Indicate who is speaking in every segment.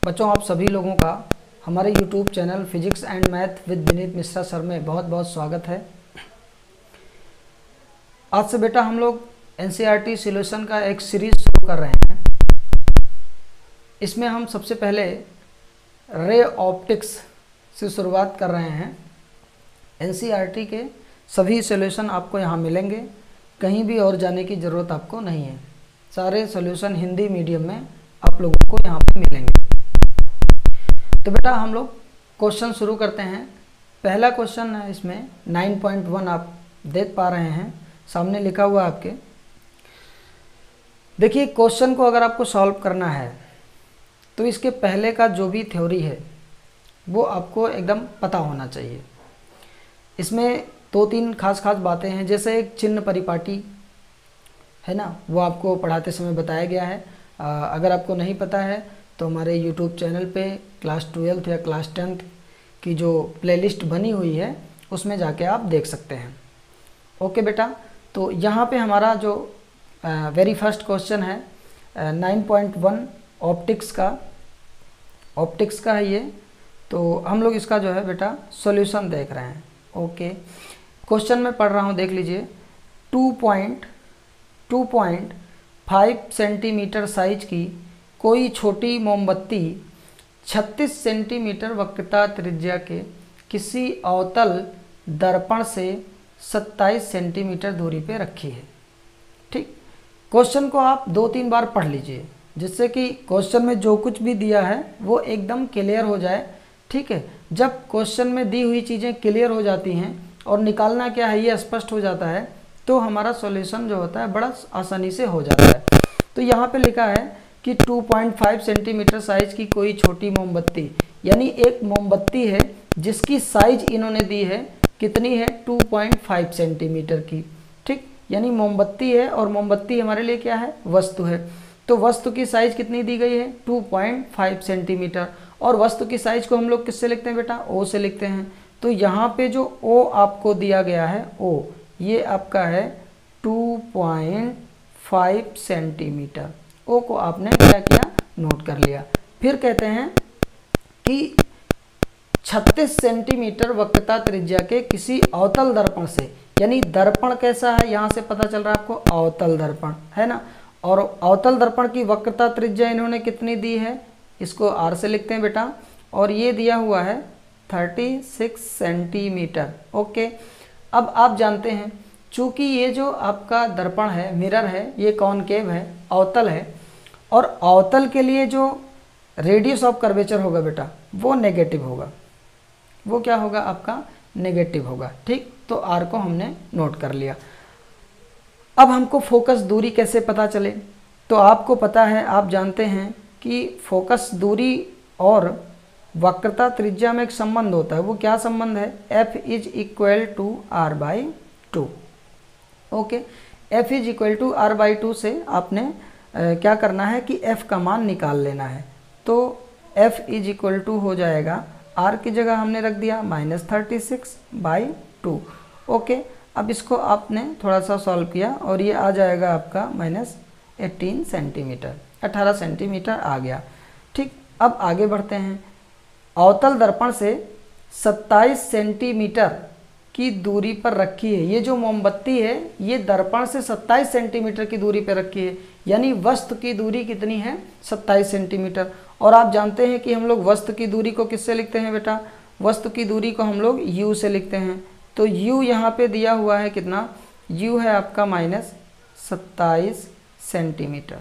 Speaker 1: बच्चों, आप सभी लोगों का हमारे YouTube channel physics and math with Vineet Mishra sir में बहुत बहुत स्वागत है। आज से बेटा हम लोग NCERT सॉल्यूशन का एक सीरीज शुरू कर रहे हैं। इसमें हम सबसे पहले रे ऑप्टिक्स से शुरुआत कर रहे हैं। NCERT के सभी सॉल्यूशन आपको यहाँ मिलेंगे, कहीं भी और जाने की ज़रूरत आपको नहीं है। सारे सॉल्यूशन हिंदी मीडियम में आप लोगों को यहाँ पे मिलेंगे। तो बेटा हम लोग क्वेश्चन शुरू करते हैं। पहला क्वेश्चन है, इसमें 9.1 आप देख पा रहे हैं, सामने लिखा हुआ आपके। देखिए, क्वेश्चन को अगर आपको सॉल्व करना है तो इसके पहले का जो भी थ्योरी है वो आपको एकदम पता होना चाहिए। इसमें दो तीन खास बातें हैं, जैसे एक चिन्ह परिपाटी है ना, वो आपको पढ़ाते समय बताया गया है। अगर आपको नहीं पता है तो हमारे YouTube चैनल पे क्लास 12th या क्लास 10th की जो प्लेलिस्ट बनी हुई है उसमें जाके आप देख सकते हैं। ओके बेटा, तो यहाँ पे हमारा जो वेरी फर्स्ट क्वेश्चन है 9.1 ऑप्टिक्स का है ये। तो हम लोग इसका जो है बेटा सॉल्यूशन देख रहे हैं। ओके, क्वेश्चन में पढ़ रहा हूँ, देख लीजिए। 2.5 सेंटीमीटर साइज की कोई छोटी मोमबत्ती 36 सेंटीमीटर वक्रता त्रिज्या के किसी अवतल दर्पण से 27 सेंटीमीटर दूरी पे रखी है। ठीक, क्वेश्चन को आप 2-3 बार पढ़ लीजिए, जिससे कि क्वेश्चन में जो कुछ भी दिया है वो एकदम क्लियर हो जाए। ठीक है, जब क्वेश्चन में दी हुई चीज़ें क्लियर हो जाती हैं और निकालना क्या है ये स्पष्ट हो जाता है, तो हमारा सॉल्यूशन जो होता है बड़ा आसानी से हो जाता है। तो यहाँ पे लिखा है कि 2.5 सेंटीमीटर साइज की कोई छोटी मोमबत्ती, यानी एक मोमबत्ती है जिसकी साइज इन्होंने दी है, कितनी है, 2.5 सेंटीमीटर की। ठीक, यानी मोमबत्ती है और मोमबत्ती हमारे लिए क्या है, वस्तु है। तो वस्तु की साइज कितनी दी गई है, 2.5 सेंटीमीटर। और वस्तु की साइज को हम लोग किससे लिखते हैं बेटा, ओ से लिखते हैं। तो यहाँ पे जो ओ आपको दिया गया है, ओ, ये आपका है 2.5 सेंटीमीटर। ओ को आपने क्या किया, नोट कर लिया। फिर कहते हैं कि 36 सेंटीमीटर वक्रता त्रिज्या के किसी अवतल दर्पण से, यानी दर्पण कैसा है यहाँ से पता चल रहा है आपको, अवतल दर्पण है ना। और अवतल दर्पण की वक्रता त्रिज्या इन्होंने कितनी दी है, इसको आर से लिखते हैं बेटा, और ये दिया हुआ है 36 सेंटीमीटर। ओके, अब आप जानते हैं चूंकि ये जो आपका दर्पण है, मिरर है, ये कॉनकेव है, अवतल है, और अवतल के लिए जो रेडियस ऑफ कर्वेचर होगा बेटा वो नेगेटिव होगा। वो क्या होगा आपका, नेगेटिव होगा। ठीक, तो आर को हमने नोट कर लिया। अब हमको फोकस दूरी कैसे पता चले, तो आपको पता है, आप जानते हैं कि फोकस दूरी और वक्रता त्रिज्या में एक संबंध होता है। वो क्या संबंध है, F = R/2। Okay, F = R/2 से आपने क्या करना है कि F का मान निकाल लेना है। तो F = हो जाएगा, R की जगह हमने रख दिया -36/2। ओके, अब इसको आपने थोड़ा सा सॉल्व किया और ये आ जाएगा आपका -18 सेंटीमीटर, 18 सेंटीमीटर आ गया। ठीक, अब आगे बढ़ते हैं। अवतल दर्पण से 27 सेंटीमीटर की दूरी पर रखी है। ये जो मोमबत्ती है ये दर्पण से 27 सेंटीमीटर की दूरी पर रखी है, यानी वस्तु की दूरी कितनी है, 27 सेंटीमीटर। और आप जानते हैं कि हम लोग वस्तु की दूरी को किससे लिखते हैं बेटा, वस्तु की दूरी को हम लोग u से लिखते हैं। तो u यहाँ पे दिया हुआ है कितना, u है आपका -27 सेंटीमीटर।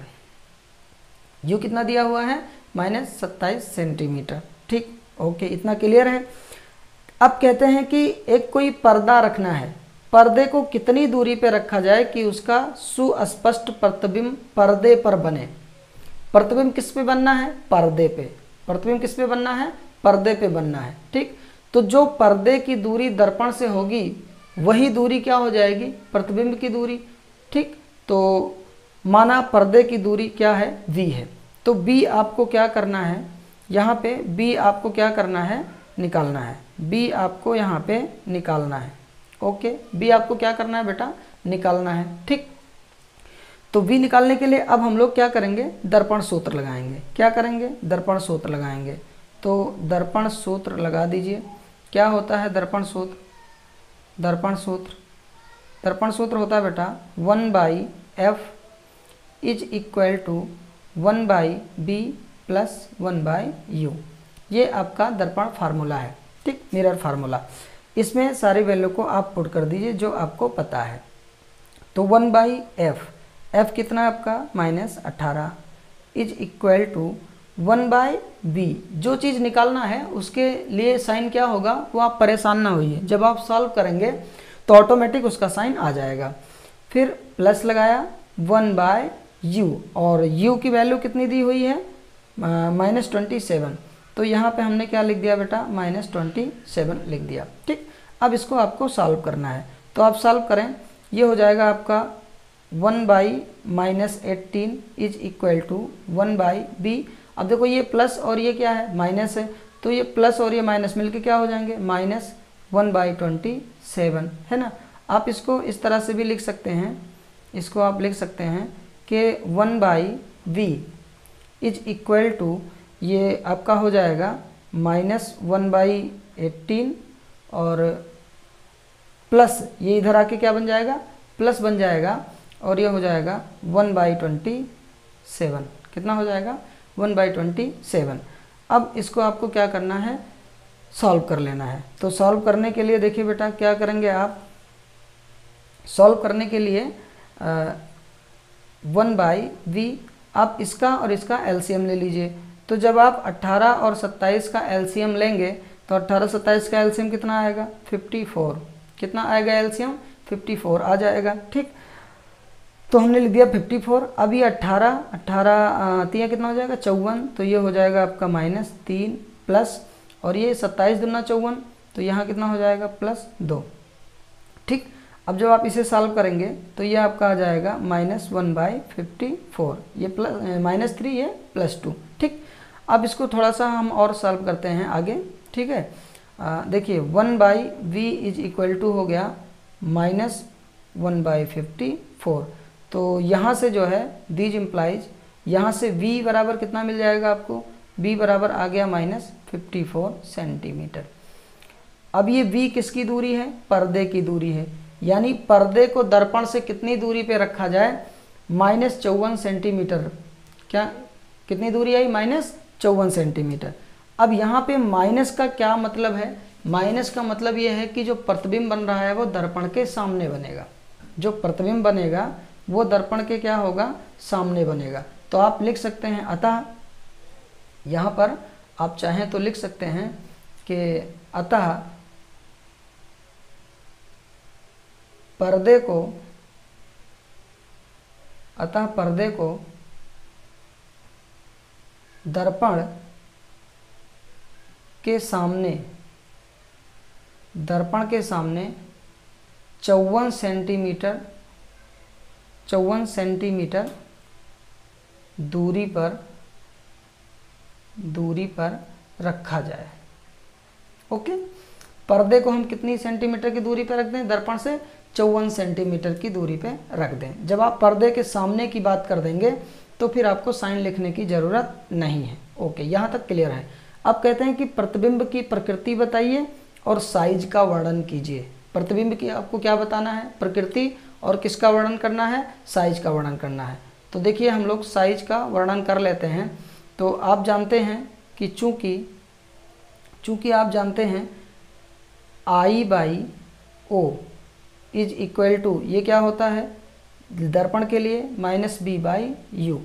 Speaker 1: u कितना दिया हुआ है, -27 सेंटीमीटर। ठीक, ओके, इतना क्लियर है। अब कहते हैं कि एक कोई पर्दा रखना है, पर्दे को कितनी दूरी पे रखा जाए कि उसका सुस्पष्ट प्रतिबिंब पर्दे पर बने। प्रतिबिंब किस पे बनना है, पर्दे पे। प्रतिबिंब किस पे बनना है, पर्दे पे बनना है। ठीक, तो जो पर्दे की दूरी दर्पण से होगी वही दूरी क्या हो जाएगी, प्रतिबिंब की दूरी। ठीक, तो माना पर्दे की दूरी क्या है, v है। तो b आपको क्या करना है, यहाँ पे b आपको क्या करना है, निकालना है। b आपको यहाँ पे निकालना है। ओके, b आपको क्या करना है बेटा, निकालना है। ठीक, तो v निकालने के लिए अब हम लोग क्या करेंगे, दर्पण सूत्र लगाएंगे। क्या करेंगे, दर्पण सूत्र लगाएंगे। तो दर्पण सूत्र लगा दीजिए। क्या होता है दर्पण सूत्र, दर्पण सूत्र होता है बेटा 1/f is equal to 1/b plus 1/u। ये आपका दर्पण फार्मूला है, ठीक, मिरर फार्मूला। इसमें सारी वैल्यू को आप पुट कर दीजिए जो आपको पता है। तो 1/f, f कितना है आपका -18 इज इक्वल टू 1/b। जो चीज़ निकालना है उसके लिए साइन क्या होगा वो आप परेशान ना होइए, जब आप सॉल्व करेंगे तो ऑटोमेटिक उसका साइन आ जाएगा। फिर प्लस लगाया 1/u और u की वैल्यू कितनी दी हुई है -27। तो यहाँ पे हमने क्या लिख दिया बेटा -27 लिख दिया, ठीक। अब इसको आपको सॉल्व करना है, तो आप सॉल्व करें। ये हो जाएगा आपका 1/-18 इज इक्वल टू 1/b। अब देखो ये प्लस और ये क्या है माइनस है, तो ये प्लस और ये माइनस मिलके क्या हो जाएंगे -1/27 है ना। आप इसको इस तरह से भी लिख सकते हैं, इसको आप लिख सकते हैं कि 1/v इज इक्वल टू, ये आपका हो जाएगा -1/18 और प्लस ये इधर आके क्या बन जाएगा, प्लस बन जाएगा और ये हो जाएगा 1/27। कितना हो जाएगा 1/27। अब इसको आपको क्या करना है, सॉल्व कर लेना है। तो सॉल्व करने के लिए देखिए बेटा क्या करेंगे आप, सॉल्व करने के लिए 1/v, आप इसका और इसका एलसीएम ले लीजिए। तो जब आप 18 और 27 का एलसीएम लेंगे तो 18 27 का एलसीएम कितना आएगा 54। कितना आएगा एलसीएम 54 आ जाएगा, ठीक। तो हमने लिख दिया 54। अब ये 18 तिया कितना हो जाएगा 54, तो ये हो जाएगा आपका -3 प्लस, और ये 27 दूना 54, तो यहाँ कितना हो जाएगा +2, ठीक। अब जब आप इसे सॉल्व करेंगे तो ये आपका आ जाएगा -1/54, ये -3 ये +2, ठीक। अब इसको थोड़ा सा हम और सॉल्व करते हैं आगे, ठीक है। देखिए 1/v इज इक्वल टू हो गया -1/54। तो यहाँ से जो है दीज इम्प्लाइज, यहाँ से v बराबर कितना मिल जाएगा आपको, v बराबर आ गया -54 सेंटीमीटर। अब ये v किसकी दूरी है, पर्दे की दूरी है, यानी पर्दे को दर्पण से कितनी दूरी पे रखा जाए -54 सेंटीमीटर। क्या कितनी दूरी आई -54 सेंटीमीटर। अब यहाँ पे माइनस का क्या मतलब है, माइनस का मतलब ये है कि जो प्रतिबिंब बन रहा है वो दर्पण के सामने बनेगा, जो प्रतिबिंब बनेगा वो दर्पण के क्या होगा, सामने बनेगा। तो आप लिख सकते हैं, अतः यहाँ पर आप चाहें तो लिख सकते हैं कि अतः पर्दे को दर्पण के सामने 54 सेंटीमीटर दूरी पर रखा जाए। ओके, पर्दे को हम कितनी सेंटीमीटर की दूरी पर रख दें, दर्पण से 54 सेंटीमीटर की दूरी पे रख दें। जब आप पर्दे के सामने की बात कर देंगे तो फिर आपको साइन लिखने की ज़रूरत नहीं है। ओके, यहाँ तक क्लियर है। अब कहते हैं कि प्रतिबिंब की प्रकृति बताइए और साइज का वर्णन कीजिए। प्रतिबिंब की आपको क्या बताना है, प्रकृति, और किसका वर्णन करना है, साइज का वर्णन करना है। तो देखिए हम लोग साइज का वर्णन कर लेते हैं। तो आप जानते हैं कि चूँकि आप जानते हैं I/O इज इक्वल टू, ये क्या होता है दर्पण के लिए -b/u,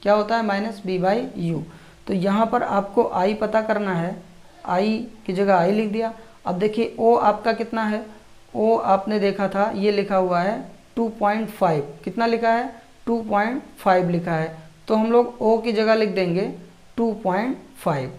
Speaker 1: क्या होता है -b/u। तो यहाँ पर आपको I पता करना है, I की जगह I लिख दिया। अब देखिए O आपका कितना है, O आपने देखा था ये लिखा हुआ है 2.5, कितना लिखा है 2.5 लिखा है। तो हम लोग O की जगह लिख देंगे 2.5,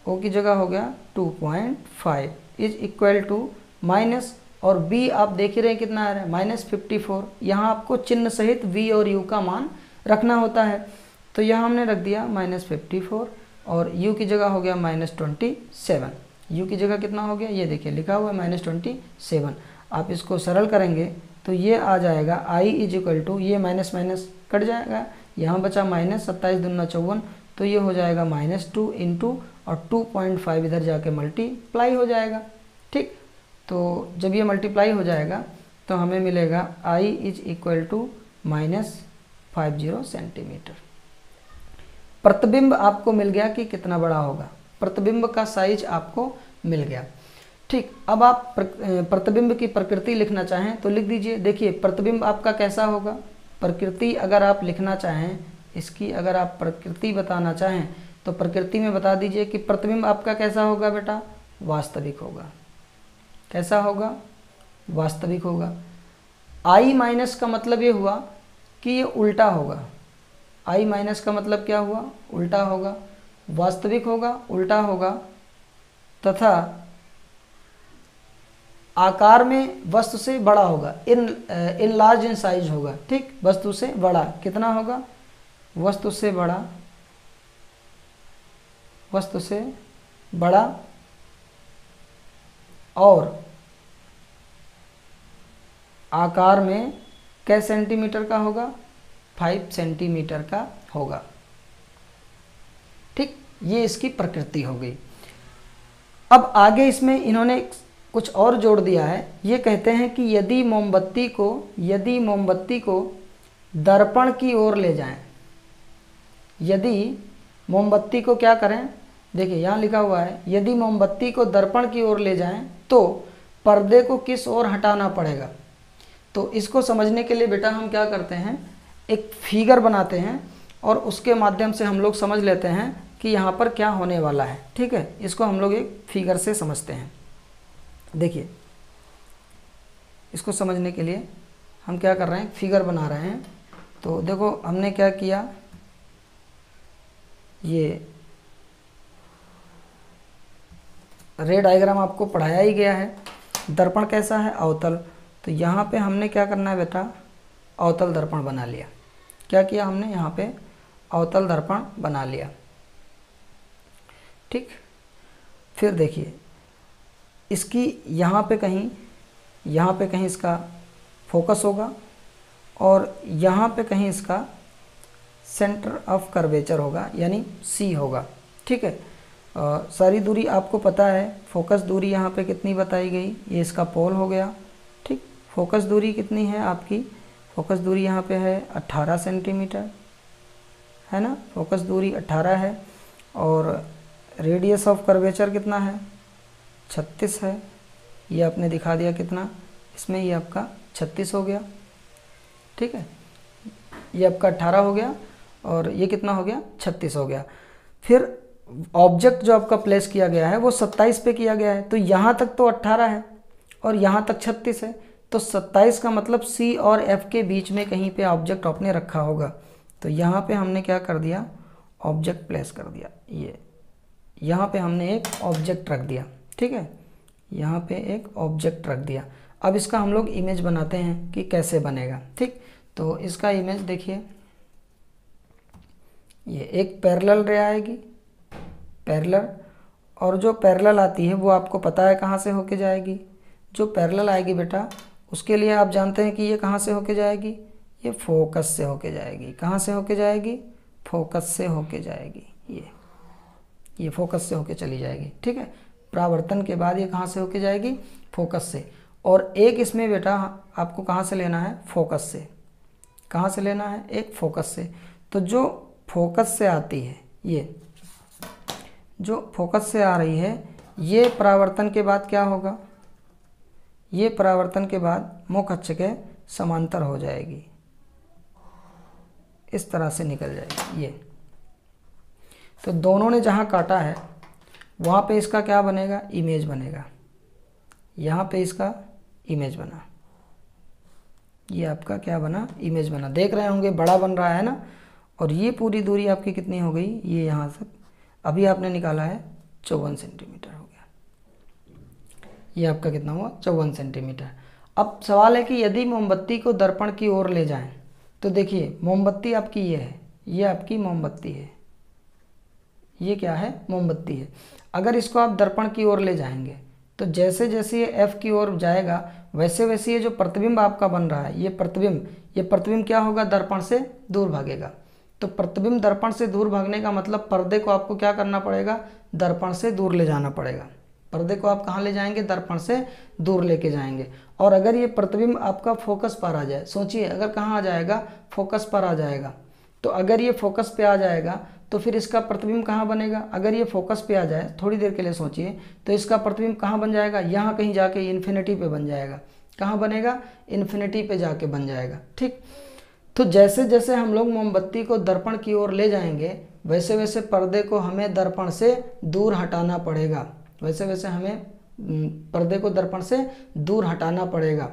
Speaker 1: O की जगह हो गया 2.5 इज इक्वल टू माइनस, और B आप देख ही रहे हैं कितना आ रहा है -54। यहाँ आपको चिन्ह सहित V और U का मान रखना होता है। तो यहाँ हमने रख दिया -54 और U की जगह हो गया -27। U की जगह कितना हो गया, ये देखिए लिखा हुआ है -27। आप इसको सरल करेंगे तो ये आ जाएगा I इज इक्वल टू, ये माइनस माइनस कट जाएगा, यहाँ बचा माइनस, 27 दूना 54, तो ये हो जाएगा -2 इंटू और 2.5 इधर जाके मल्टीप्लाई हो जाएगा। ठीक, तो जब ये मल्टीप्लाई हो जाएगा तो हमें मिलेगा I is equal to -50 centimetre. प्रतिबिंब आपको मिल गया कि कितना बड़ा होगा, प्रतिबिंब का साइज आपको मिल गया। ठीक, अब आप प्रतिबिंब की प्रकृति लिखना चाहें तो लिख दीजिए। देखिए प्रतिबिंब आपका कैसा होगा, प्रकृति अगर आप लिखना चाहें, इसकी अगर आप प्रकृति बताना चाहें तो प्रकृति में बता दीजिए कि प्रतिबिंब आपका कैसा होगा बेटा, वास्तविक होगा। कैसा होगा, वास्तविक होगा। I माइनस का मतलब ये हुआ कि ये उल्टा होगा। I माइनस का मतलब क्या हुआ, उल्टा होगा। वास्तविक होगा, उल्टा होगा, तथा आकार में वस्तु से बड़ा होगा, इन लार्ज इन साइज होगा। ठीक, वस्तु से बड़ा कितना होगा, वस्तु से बड़ा, वस्तु से बड़ा, और आकार में कै सेंटीमीटर का होगा, 5 सेंटीमीटर का होगा। ठीक, ये इसकी प्रकृति हो गई। अब आगे इसमें इन्होंने कुछ और जोड़ दिया है। ये कहते हैं कि यदि मोमबत्ती को दर्पण की ओर ले जाएं, यदि मोमबत्ती को क्या करें, देखिए यहाँ लिखा हुआ है, यदि मोमबत्ती को दर्पण की ओर ले जाएं तो पर्दे को किस ओर हटाना पड़ेगा। तो इसको समझने के लिए बेटा हम क्या करते हैं, एक फिगर बनाते हैं और उसके माध्यम से हम लोग समझ लेते हैं कि यहाँ पर क्या होने वाला है। ठीक है, इसको हम लोग एक फिगर से समझते हैं। देखिए, इसको समझने के लिए हम क्या कर रहे हैं, फिगर बना रहे हैं। तो देखो हमने क्या किया, ये रे डायग्राम आपको पढ़ाया ही गया है। दर्पण कैसा है, अवतल। तो यहाँ पे हमने क्या करना है बेटा, अवतल दर्पण बना लिया। क्या किया हमने, यहाँ पे अवतल दर्पण बना लिया। ठीक, फिर देखिए इसकी यहाँ पे कहीं इसका फोकस होगा और यहाँ पे कहीं इसका सेंटर ऑफ कर्वेचर होगा, यानी C होगा। ठीक है, सारी दूरी आपको पता है, फोकस दूरी यहाँ पे कितनी बताई गई, ये इसका पोल हो गया। ठीक, फोकस दूरी कितनी है आपकी, फोकस दूरी यहाँ पे है 18 सेंटीमीटर, है ना, फोकस दूरी 18 है। और रेडियस ऑफ कर्वेचर कितना है, 36 है। ये आपने दिखा दिया कितना, इसमें ये आपका 36 हो गया। ठीक है, ये आपका 18 हो गया और ये कितना हो गया, 36 हो गया। फिर ऑब्जेक्ट जो आपका प्लेस किया गया है वो 27 पे किया गया है, तो यहाँ तक तो 18 है और यहाँ तक 36 है, तो 27 का मतलब C और F के बीच में कहीं पे ऑब्जेक्ट आपने रखा होगा। तो यहाँ पे हमने क्या कर दिया, ऑब्जेक्ट प्लेस कर दिया। ये यहाँ पे हमने एक ऑब्जेक्ट रख दिया। ठीक है, यहाँ पे एक ऑब्जेक्ट रख दिया। अब इसका हम लोग इमेज बनाते हैं कि कैसे बनेगा। ठीक, तो इसका इमेज देखिए, ये एक पैरेलल रे आएगी, पैरेलल, और जो पैरेलल आती है वो आपको पता है कहाँ से होके जाएगी। जो पैरेलल आएगी बेटा, उसके लिए आप जानते हैं कि ये कहाँ से होके जाएगी, ये फोकस से होके जाएगी। कहाँ से होके जाएगी, फोकस से होके जाएगी। ये फोकस से होके चली जाएगी। ठीक है, परावर्तन के बाद ये कहाँ से होके जाएगी, फोकस से। और एक इसमें बेटा आपको कहाँ से लेना है, फोकस से। कहाँ से लेना है, एक फोकस से। तो जो फोकस से आती है, ये जो फोकस से आ रही है, ये परावर्तन के बाद क्या होगा, ये परावर्तन के बाद मुख्य अक्ष के समांतर हो जाएगी, इस तरह से निकल जाएगी ये। तो दोनों ने जहाँ काटा है वहाँ पे इसका क्या बनेगा, इमेज बनेगा। यहाँ पे इसका इमेज बना, ये आपका क्या बना, इमेज बना। देख रहे होंगे बड़ा बन रहा है ना। और ये पूरी दूरी आपकी कितनी हो गई, ये यहाँ तक अभी आपने निकाला है 54 सेंटीमीटर हो गया। ये आपका कितना हुआ, 54 सेंटीमीटर। अब सवाल है कि यदि मोमबत्ती को दर्पण की ओर ले जाएं, तो देखिए मोमबत्ती आपकी ये है, ये आपकी मोमबत्ती है, ये क्या है, मोमबत्ती है। अगर इसको आप दर्पण की ओर ले जाएंगे तो जैसे जैसे ये f की ओर जाएगा वैसे वैसे ये जो प्रतिबिंब आपका बन रहा है, ये प्रतिबिंब क्या होगा, दर्पण से दूर भागेगा। तो प्रतिबिंब दर्पण से दूर भागने का मतलब पर्दे को आपको क्या करना पड़ेगा, दर्पण से दूर ले जाना पड़ेगा। पर्दे को आप कहाँ ले जाएंगे, दर्पण से दूर लेके जाएंगे। और अगर ये प्रतिबिंब आपका फोकस पर आ जाए, सोचिए अगर कहाँ आ जाएगा, फोकस पर आ जाएगा, तो अगर ये फोकस पे आ जाएगा तो फिर इसका प्रतिबिंब कहाँ बनेगा, अगर ये फोकस पे आ जाए, थोड़ी देर के लिए सोचिए, तो इसका प्रतिबिंब कहाँ बन जाएगा, यहाँ कहीं जाके इन्फिनिटी पे बन जाएगा। कहाँ बनेगा, इन्फिनिटी पे जाके बन जाएगा। ठीक, तो जैसे जैसे हम लोग मोमबत्ती को दर्पण की ओर ले जाएंगे वैसे वैसे पर्दे को हमें दर्पण से दूर हटाना पड़ेगा, वैसे वैसे हमें पर्दे को दर्पण से दूर हटाना पड़ेगा।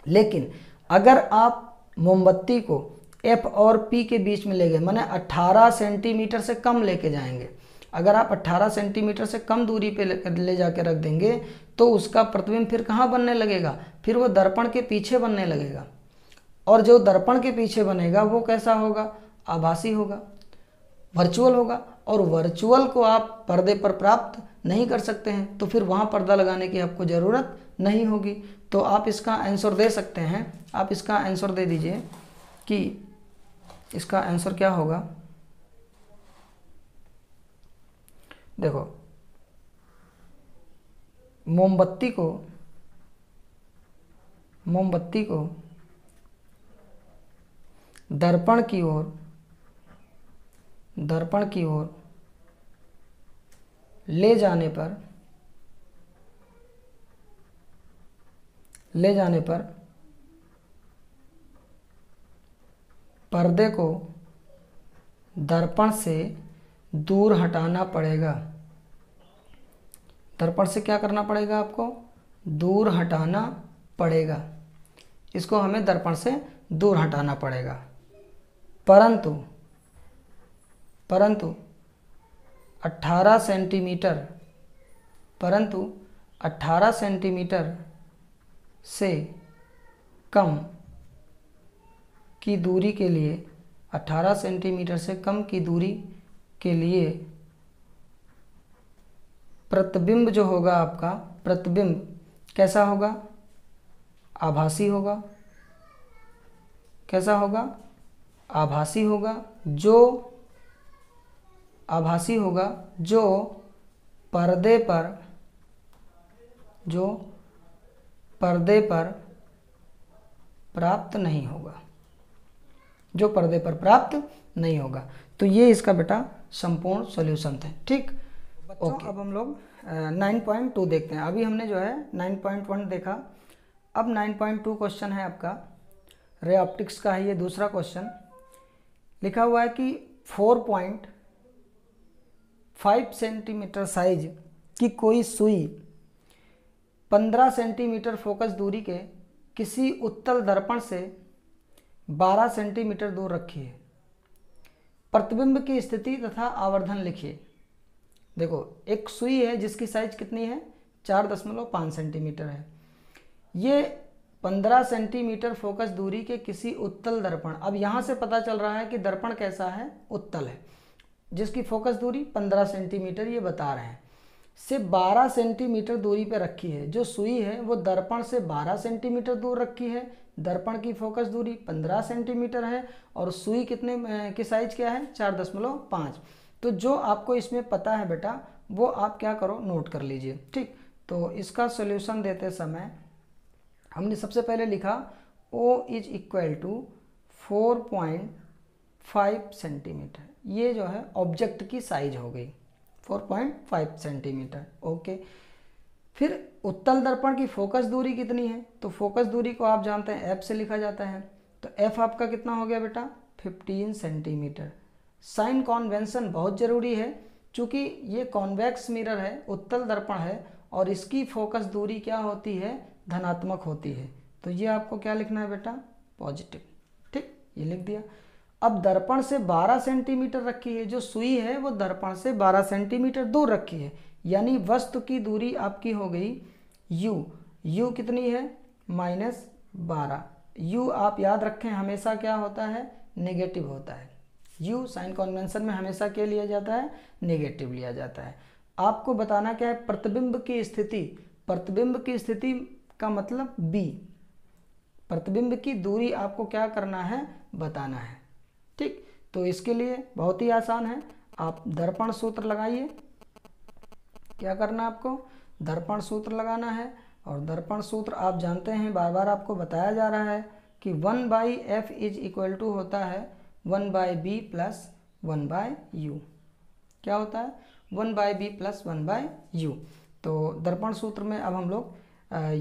Speaker 1: लेकिन अगर आप मोमबत्ती को F और P के बीच में ले गए, माने 18 सेंटीमीटर से कम लेके जाएंगे, अगर आप 18 सेंटीमीटर से कम दूरी पे ले जाके रख देंगे तो उसका प्रतिबिंब फिर कहाँ बनने लगेगा, फिर वो दर्पण के पीछे बनने लगेगा। और जो दर्पण के पीछे बनेगा वो कैसा होगा, आभासी होगा, वर्चुअल होगा। और वर्चुअल को आप पर्दे पर प्राप्त नहीं कर सकते हैं, तो फिर वहाँ पर्दा लगाने की आपको ज़रूरत नहीं होगी। तो आप इसका आंसर दे सकते हैं, आप इसका आंसर दे दीजिए कि इसका आंसर क्या होगा। देखो, मोमबत्ती को दर्पण की ओर ले जाने पर पर्दे को दर्पण से दूर हटाना पड़ेगा। दर्पण से क्या करना पड़ेगा, आपको दूर हटाना पड़ेगा, इसको हमें दर्पण से दूर हटाना पड़ेगा। परंतु 18 सेंटीमीटर से कम की दूरी के लिए 18 सेंटीमीटर से कम की दूरी के लिए प्रतिबिंब जो होगा आपका, प्रतिबिंब कैसा होगा, आभासी होगा। कैसा होगा, आभासी होगा। जो पर्दे पर प्राप्त नहीं होगा। तो ये इसका बेटा संपूर्ण सॉल्यूशन था। ठीक, ओके। अब हम लोग 9.2 देखते हैं। अभी हमने जो है 9.1 देखा, अब 9.2 क्वेश्चन है आपका, रे ऑप्टिक्स का है ये दूसरा क्वेश्चन। लिखा हुआ है कि 4.5 सेंटीमीटर साइज की कोई सुई 15 सेंटीमीटर फोकस दूरी के किसी उत्तल दर्पण से 12 सेंटीमीटर दूर रखी है। प्रतिबिंब की स्थिति तथा आवर्धन लिखिए। देखो, एक सुई है जिसकी साइज कितनी है, 4.5 सेंटीमीटर है। ये 15 सेंटीमीटर फोकस दूरी के किसी उत्तल दर्पण, अब यहाँ से पता चल रहा है कि दर्पण कैसा है, उत्तल है, जिसकी फोकस दूरी 15 सेंटीमीटर ये बता रहे हैं, से 12 सेंटीमीटर दूरी पे रखी है। जो सुई है वो दर्पण से 12 सेंटीमीटर दूर रखी है, दर्पण की फोकस दूरी 15 सेंटीमीटर है और सुई कितने की साइज क्या है, 4.5। तो जो आपको इसमें पता है बेटा वो आप क्या करो, नोट कर लीजिए। ठीक, तो इसका सॉल्यूशन देते समय हमने सबसे पहले लिखा O is equal to 4.5 centimetre. ये जो है ऑब्जेक्ट की साइज हो गई 4.5 सेंटीमीटर। ओके, फिर उत्तल दर्पण की फोकस दूरी कितनी है, तो फोकस दूरी को आप जानते हैं F से लिखा जाता है। तो F आपका कितना हो गया बेटा, 15 सेंटीमीटर। साइन कॉन्वेंशन बहुत ज़रूरी है, चूँकि ये कॉन्वेक्स मिरर है, उत्तल दर्पण है और इसकी फोकस दूरी क्या होती है, धनात्मक होती है। तो ये आपको क्या लिखना है बेटा, पॉजिटिव। ठीक, ये लिख दिया। अब दर्पण से 12 सेंटीमीटर रखी है, जो सुई है वो दर्पण से 12 सेंटीमीटर दूर रखी है, यानी वस्तु की दूरी आपकी हो गई u कितनी है, -12। u आप याद रखें हमेशा क्या होता है, नेगेटिव होता है। u साइन कन्वेंशन में हमेशा क्या लिया जाता है, नेगेटिव लिया जाता है। आपको बताना क्या है, प्रतिबिंब की स्थिति प्रतिबिंब की स्थिति का मतलब B, प्रतिबिंब की दूरी आपको क्या करना है, बताना है। ठीक, तो इसके लिए बहुत ही आसान है, आप दर्पण सूत्र लगाइए। क्या करना है आपको, दर्पण सूत्र लगाना है। और दर्पण सूत्र आप जानते हैं, बार बार आपको बताया जा रहा है कि 1/f इज इक्वल टू होता है 1/b प्लस 1/u। क्या होता है, 1/b प्लस 1/u। तो दर्पण सूत्र में अब हम लोग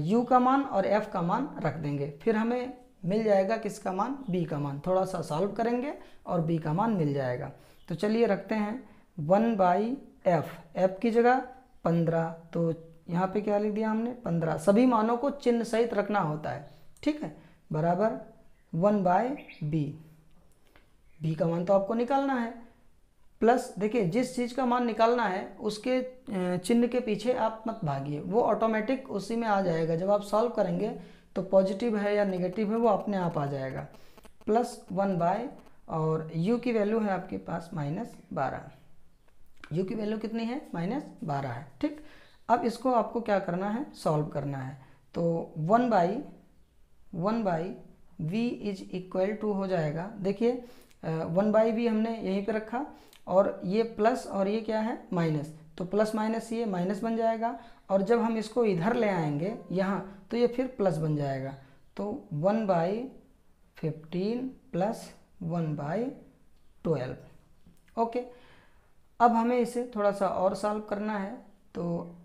Speaker 1: u का मान और f का मान रख देंगे, फिर हमें मिल जाएगा किसका मान, b का मान। थोड़ा सा सॉल्व करेंगे और b का मान मिल जाएगा। तो चलिए रखते हैं 1/f, f की जगह 15, तो यहाँ पे क्या लिख दिया हमने, 15। सभी मानों को चिन्ह सहित रखना होता है, ठीक है, बराबर 1/b। b का मान तो आपको निकालना है, प्लस देखिए जिस चीज़ का मान निकालना है उसके चिन्ह के पीछे आप मत भागिए, वो ऑटोमेटिक उसी में आ जाएगा। जब आप सॉल्व करेंगे तो पॉजिटिव है या नेगेटिव है वो अपने आप आ जाएगा, प्लस 1/, और u की वैल्यू है आपके पास -12। u की वैल्यू कितनी है, -12 है। ठीक, अब इसको आपको क्या करना है, सॉल्व करना है। तो 1/v इज इक्वल टू हो जाएगा, देखिए 1/v हमने यहीं पे रखा, और ये प्लस और ये क्या है, माइनस, तो प्लस माइनस ये माइनस बन जाएगा, और जब हम इसको इधर ले आएंगे यहाँ तो ये फिर प्लस बन जाएगा। तो 1/15 प्लस 1/12। ओके, अब हमें इसे थोड़ा सा और सॉल्व करना है, तो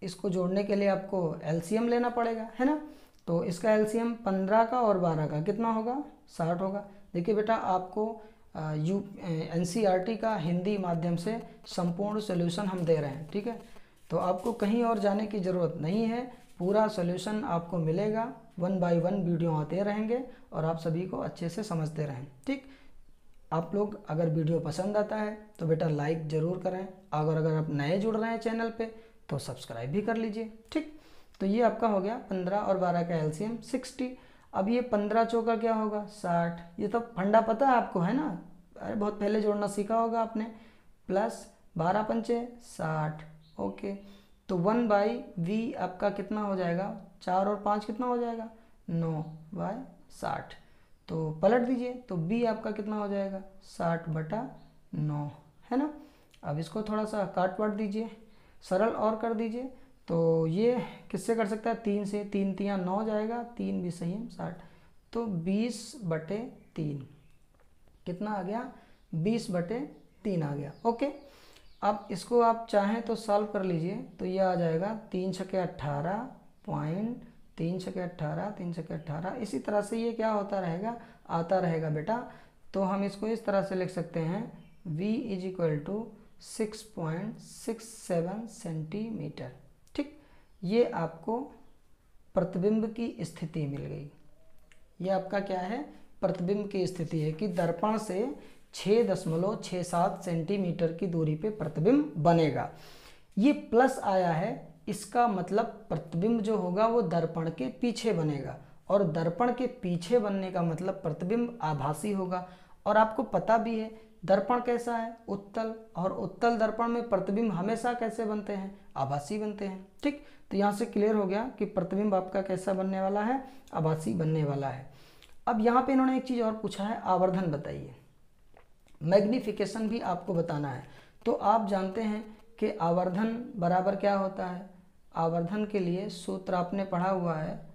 Speaker 1: इसको जोड़ने के लिए आपको एलसीएम लेना पड़ेगा, है ना। तो इसका एलसीएम 15 का और 12 का कितना होगा, 60 होगा। देखिए बेटा, आपको एनसीईआरटी का हिंदी माध्यम से संपूर्ण सॉल्यूशन हम दे रहे हैं, ठीक है। तो आपको कहीं और जाने की ज़रूरत नहीं है, पूरा सॉल्यूशन आपको मिलेगा, 1 बाय 1 वीडियो आते रहेंगे और आप सभी को अच्छे से समझते रहें। ठीक, आप लोग अगर वीडियो पसंद आता है तो बेटा लाइक ज़रूर करें, अगर आप नए जुड़ रहे हैं चैनल पे तो सब्सक्राइब भी कर लीजिए। ठीक, तो ये आपका हो गया 15 और 12 का एलसीएम 60। अब ये 15 चौका क्या होगा, 60। ये तो फंडा पता है आपको, है ना, अरे बहुत पहले जोड़ना सीखा होगा आपने। प्लस 12 पंचे 60। ओके, तो 1/v आपका कितना हो जाएगा, 4 और 5 कितना हो जाएगा, 9/60। तो पलट दीजिए, तो b आपका कितना हो जाएगा, 60/9, है ना। अब इसको थोड़ा सा काट वाट दीजिए, सरल और कर दीजिए। तो ये किससे कर सकता है, 3 से, 3 3 9 जाएगा, 3 भी सही है 60, तो 20/3 कितना आ गया, 20/3 आ गया। ओके, अब इसको आप चाहें तो सॉल्व कर लीजिए, तो ये आ जाएगा 3 छके 18 पॉइंट, 3 छके 18, 3 छके 18। इसी तरह से ये क्या होता रहेगा, आता रहेगा बेटा। तो हम इसको इस तरह से लिख सकते हैं, v is equal to 6.67 centimetre. ठीक, ये आपको प्रतिबिंब की स्थिति मिल गई। ये आपका क्या है, प्रतिबिंब की स्थिति है कि दर्पण से 6.67 सेंटीमीटर की दूरी पे प्रतिबिंब बनेगा। ये प्लस आया है, इसका मतलब प्रतिबिंब जो होगा वो दर्पण के पीछे बनेगा, और दर्पण के पीछे बनने का मतलब प्रतिबिंब आभासी होगा। और आपको पता भी है दर्पण कैसा है, उत्तल, और उत्तल दर्पण में प्रतिबिंब हमेशा कैसे बनते हैं, आभासी बनते हैं। ठीक, तो यहाँ से क्लियर हो गया कि प्रतिबिंब आपका कैसा बनने वाला है, आभासी बनने वाला है। अब यहाँ पे इन्होंने एक चीज़ और पूछा है, आवर्धन बताइए। मैग्निफिकेशन भी आपको बताना है। तो आप जानते हैं कि आवर्धन बराबर क्या होता है, आवर्धन के लिए सूत्र आपने पढ़ा हुआ है,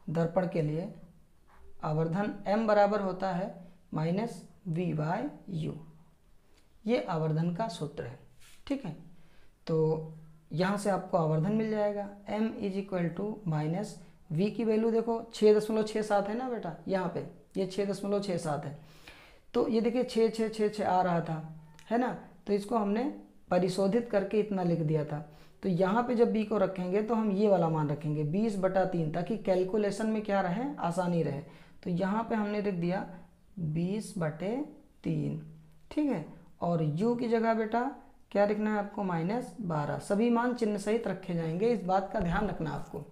Speaker 1: दर्पण के लिए आवर्धन m बराबर होता है -v/u। ये आवर्धन का सूत्र है, ठीक है। तो यहाँ से आपको आवर्धन मिल जाएगा, m is equal to minus v की वैल्यू देखो 6.67 है ना बेटा, यहाँ पे ये 6.67 है। तो ये देखिए 6 आ रहा था, है ना, तो इसको हमने परिशोधित करके इतना लिख दिया था। तो यहाँ पे जब b को रखेंगे तो हम ये वाला मान रखेंगे 20/3, ताकि कैलकुलेशन में क्या रहे, आसानी रहे। तो यहाँ पे हमने लिख दिया 20/3, ठीक है। और u की जगह बेटा क्या लिखना है आपको, -12। सभी मान चिन्ह सहित रखे जाएंगे, इस बात का ध्यान रखना आपको।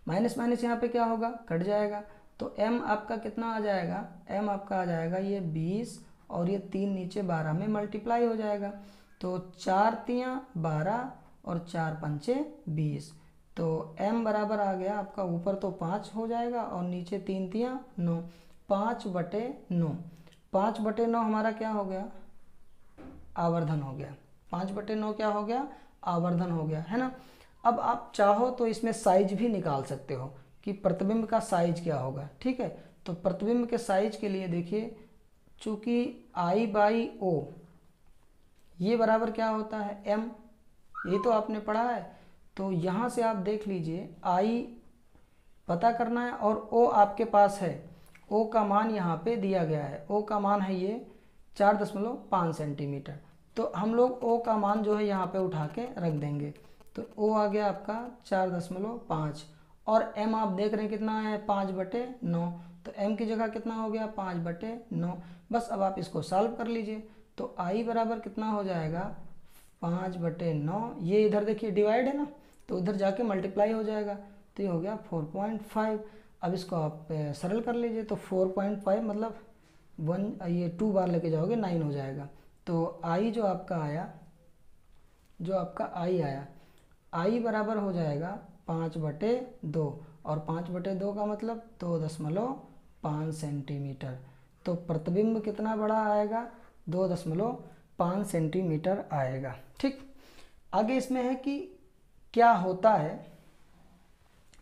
Speaker 1: माइनस माइनस यहाँ पे क्या होगा, कट जाएगा। तो m आपका कितना आ जाएगा, m आपका आ जाएगा ये 20, और ये 3 नीचे 12 में मल्टीप्लाई हो जाएगा। तो 4 तियाँ 12 और 4 पंचे 20। तो m बराबर आ गया आपका, ऊपर तो 5 हो जाएगा और नीचे 3 तियाँ 9, 5/9। 5/9 हमारा क्या हो गया, आवर्धन हो गया। 5/9 क्या हो गया, आवर्धन हो गया, है ना। अब आप चाहो तो इसमें साइज भी निकाल सकते हो कि प्रतिबिंब का साइज क्या होगा, ठीक है। तो प्रतिबिंब के साइज के लिए देखिए, चूंकि I/O ये बराबर क्या होता है, m, ये तो आपने पढ़ा है। तो यहाँ से आप देख लीजिए, I पता करना है और O आपके पास है। O का मान यहाँ पे दिया गया है, O का मान है ये 4.5 सेंटीमीटर। तो हम लोग O का मान जो है यहाँ पे उठा के रख देंगे। तो O आ गया आपका 4.5 और M आप देख रहे हैं कितना है, 5/9। तो M की जगह कितना हो गया, 5/9। बस अब आप इसको सॉल्व कर लीजिए। तो I बराबर कितना हो जाएगा, 5/9। ये इधर देखिए डिवाइड है ना, तो उधर जाके मल्टीप्लाई हो जाएगा। तो ये हो गया 4.5। अब इसको आप सरल कर लीजिए। तो 4.5 मतलब 2 बार लेके जाओगे 9 हो जाएगा। तो I जो आपका आया, I बराबर हो जाएगा 5/2 और 5/2 का मतलब 2.5 सेंटीमीटर। तो प्रतिबिंब कितना बड़ा आएगा, 2.5 सेंटीमीटर आएगा। ठीक, आगे इसमें है कि क्या होता है,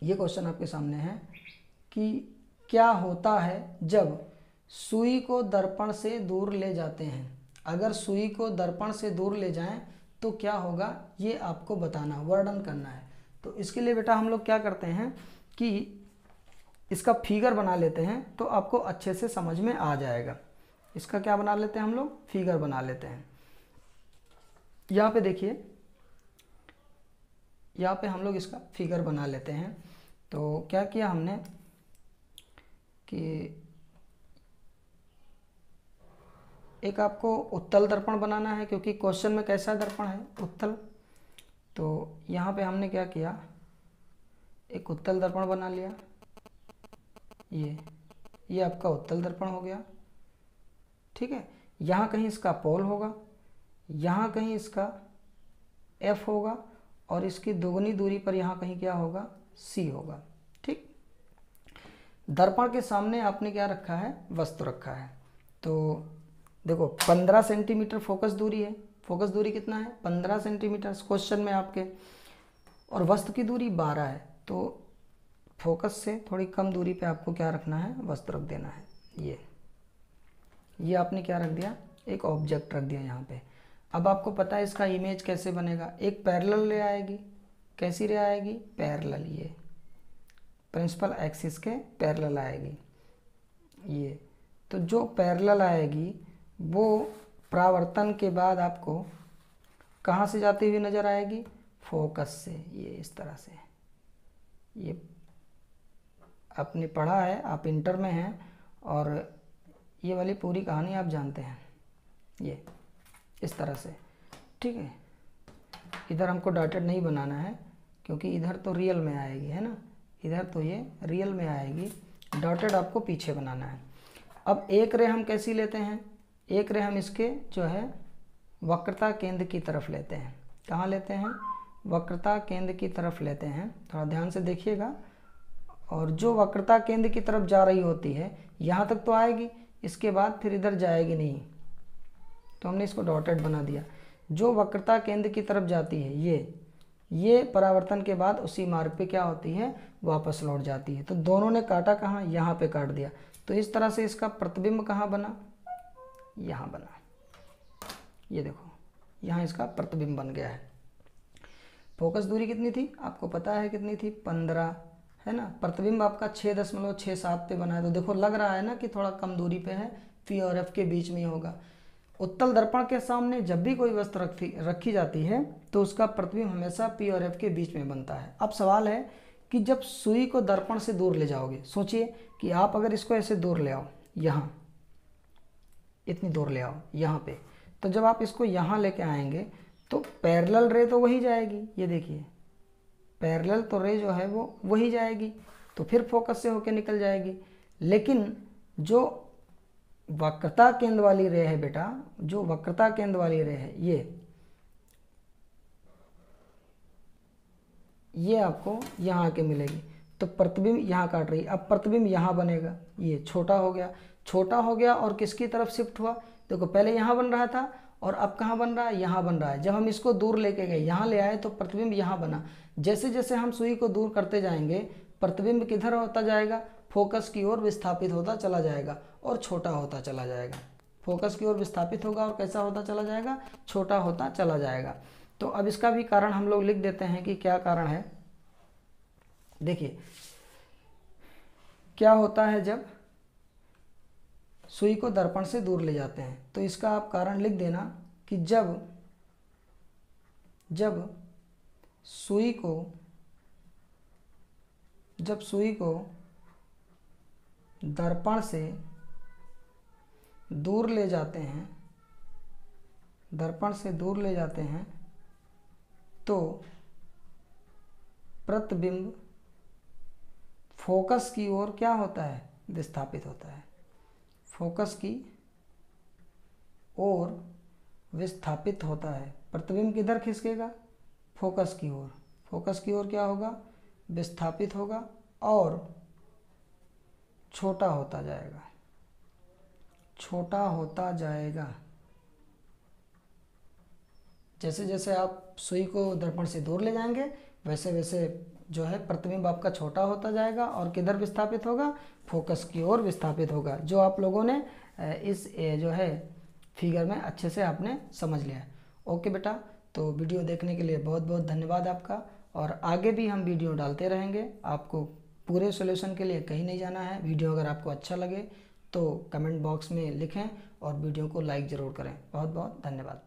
Speaker 1: ये क्वेश्चन आपके सामने है कि क्या होता है जब सुई को दर्पण से दूर ले जाते हैं। अगर सुई को दर्पण से दूर ले जाएं तो क्या होगा, ये आपको बताना, वर्णन करना है। तो इसके लिए बेटा हम लोग क्या करते हैं कि इसका फिगर बना लेते हैं, तो आपको अच्छे से समझ में आ जाएगा। इसका क्या बना लेते हैं हम लोग, फिगर बना लेते हैं। यहाँ पे देखिए, यहाँ पे हम लोग इसका फिगर बना लेते हैं। तो क्या किया हमने कि एक आपको उत्तल दर्पण बनाना है, क्योंकि क्वेश्चन में कैसा दर्पण है, उत्तल। तो यहाँ पे हमने क्या किया, एक उत्तल दर्पण बना लिया। ये आपका उत्तल दर्पण हो गया, ठीक है। यहाँ कहीं इसका पोल होगा, यहाँ कहीं इसका F होगा और इसकी दोगुनी दूरी पर यहाँ कहीं क्या होगा, C होगा, ठीक। दर्पण के सामने आपने क्या रखा है, वस्तु रखा है। तो देखो 15 सेंटीमीटर फोकस दूरी है। फोकस दूरी कितना है, 15 सेंटीमीटर क्वेश्चन में आपके, और वस्तु की दूरी 12 है। तो फोकस से थोड़ी कम दूरी पे आपको क्या रखना है, वस्तु रख देना है। ये आपने क्या रख दिया, एक ऑब्जेक्ट रख दिया यहाँ पे। अब आपको पता है इसका इमेज कैसे बनेगा, एक पैरेलल ले आएगी। कैसी ले आएगी, पैरेलल, ये प्रिंसिपल एक्सिस के पैरेलल आएगी ये। तो जो पैरेलल आएगी वो परावर्तन के बाद आपको कहाँ से जाती हुई नज़र आएगी, फोकस से। ये इस तरह से, ये आपने पढ़ा है, आप इंटर में हैं और ये वाली पूरी कहानी आप जानते हैं। ये इस तरह से, ठीक है। इधर हमको डॉटेड नहीं बनाना है क्योंकि इधर तो रियल में आएगी, है ना, इधर तो ये रियल में आएगी। डॉटेड आपको पीछे बनाना है। अब एक रे हम कैसी लेते हैं, एक रे हम इसके जो है वक्रता केंद्र की तरफ लेते हैं। कहाँ लेते हैं, वक्रता केंद्र की तरफ लेते हैं। थोड़ा ध्यान से देखिएगा। और जो वक्रता केंद्र की तरफ जा रही होती है, यहाँ तक तो आएगी, इसके बाद फिर इधर जाएगी नहीं, तो हमने इसको डॉटेड बना दिया। जो वक्रता केंद्र की तरफ जाती है ये परावर्तन के बाद उसी मार्ग पे क्या होती है, वापस लौट जाती है। तो दोनों ने काटा कहाँ, यहाँ पे काट दिया। तो इस तरह से इसका प्रतिबिंब कहाँ बना, यहाँ बना। ये देखो, यहाँ इसका प्रतिबिंब बन गया है। फोकस दूरी कितनी थी, आपको पता है कितनी थी, 15, है ना। प्रतिबिंब आपका 6.67 पे बना है। तो देखो लग रहा है ना कि थोड़ा कम दूरी पे है, P और F के बीच में होगा। उत्तल दर्पण के सामने जब भी कोई वस्तु रखी जाती है तो उसका प्रतिबिंब हमेशा P और F के बीच में बनता है। अब सवाल है कि जब सुई को दर्पण से दूर ले जाओगे, सोचिए कि आप अगर इसको ऐसे दूर ले आओ, यहाँ इतनी दूर ले आओ यहाँ पे, तो जब आप इसको यहाँ लेके आएंगे तो पैरेलल रे तो वही जाएगी। ये देखिए, पैरेलल तो रे जो है वो वही जाएगी, तो फिर फोकस से होके निकल जाएगी। लेकिन जो वक्रता केंद्र वाली रे है बेटा, जो वक्रता केंद्र वाली रे है, ये आपको यहाँ आके मिलेगी। तो प्रतिबिंब यहाँ काट रही है, अब प्रतिबिंब यहाँ बनेगा, ये छोटा हो गया, छोटा हो गया और किसकी तरफ शिफ्ट हुआ, देखो पहले यहाँ बन रहा था और अब कहाँ बन रहा है, यहाँ बन रहा है। जब हम इसको दूर लेके गए, यहाँ ले आए तो प्रतिबिंब यहाँ बना। जैसे जैसे हम सुई को दूर करते जाएंगे प्रतिबिंब किधर होता जाएगा, फोकस की ओर विस्थापित होता चला जाएगा और छोटा होता चला जाएगा। फोकस की ओर विस्थापित होगा और कैसा होता चला जाएगा, छोटा होता चला जाएगा। तो अब इसका भी कारण हम लोग लिख देते हैं कि क्या कारण है। देखिए क्या होता है जब सुई को दर्पण से दूर ले जाते हैं, तो इसका आप कारण लिख देना कि जब सुई को दर्पण से दूर ले जाते हैं, दर्पण से दूर ले जाते हैं तो प्रतिबिंब फोकस की ओर क्या होता है, विस्थापित होता है। फोकस की ओर विस्थापित होता है। प्रतिबिंब किधर खिसकेगा, फोकस की ओर। फोकस की ओर क्या होगा, विस्थापित होगा और छोटा होता जाएगा, छोटा होता जाएगा। जैसे जैसे आप सुई को दर्पण से दूर ले जाएंगे वैसे वैसे जो है प्रतिबिंब आपका छोटा होता जाएगा और किधर विस्थापित होगा, फोकस की ओर विस्थापित होगा। जो आप लोगों ने इस जो है फिगर में अच्छे से आपने समझ लिया है। ओके बेटा, तो वीडियो देखने के लिए बहुत बहुत धन्यवाद आपका, और आगे भी हम वीडियो डालते रहेंगे। आपको पूरे सॉल्यूशन के लिए कहीं नहीं जाना है। वीडियो अगर आपको अच्छा लगे तो कमेंट बॉक्स में लिखें और वीडियो को लाइक ज़रूर करें। बहुत बहुत धन्यवाद।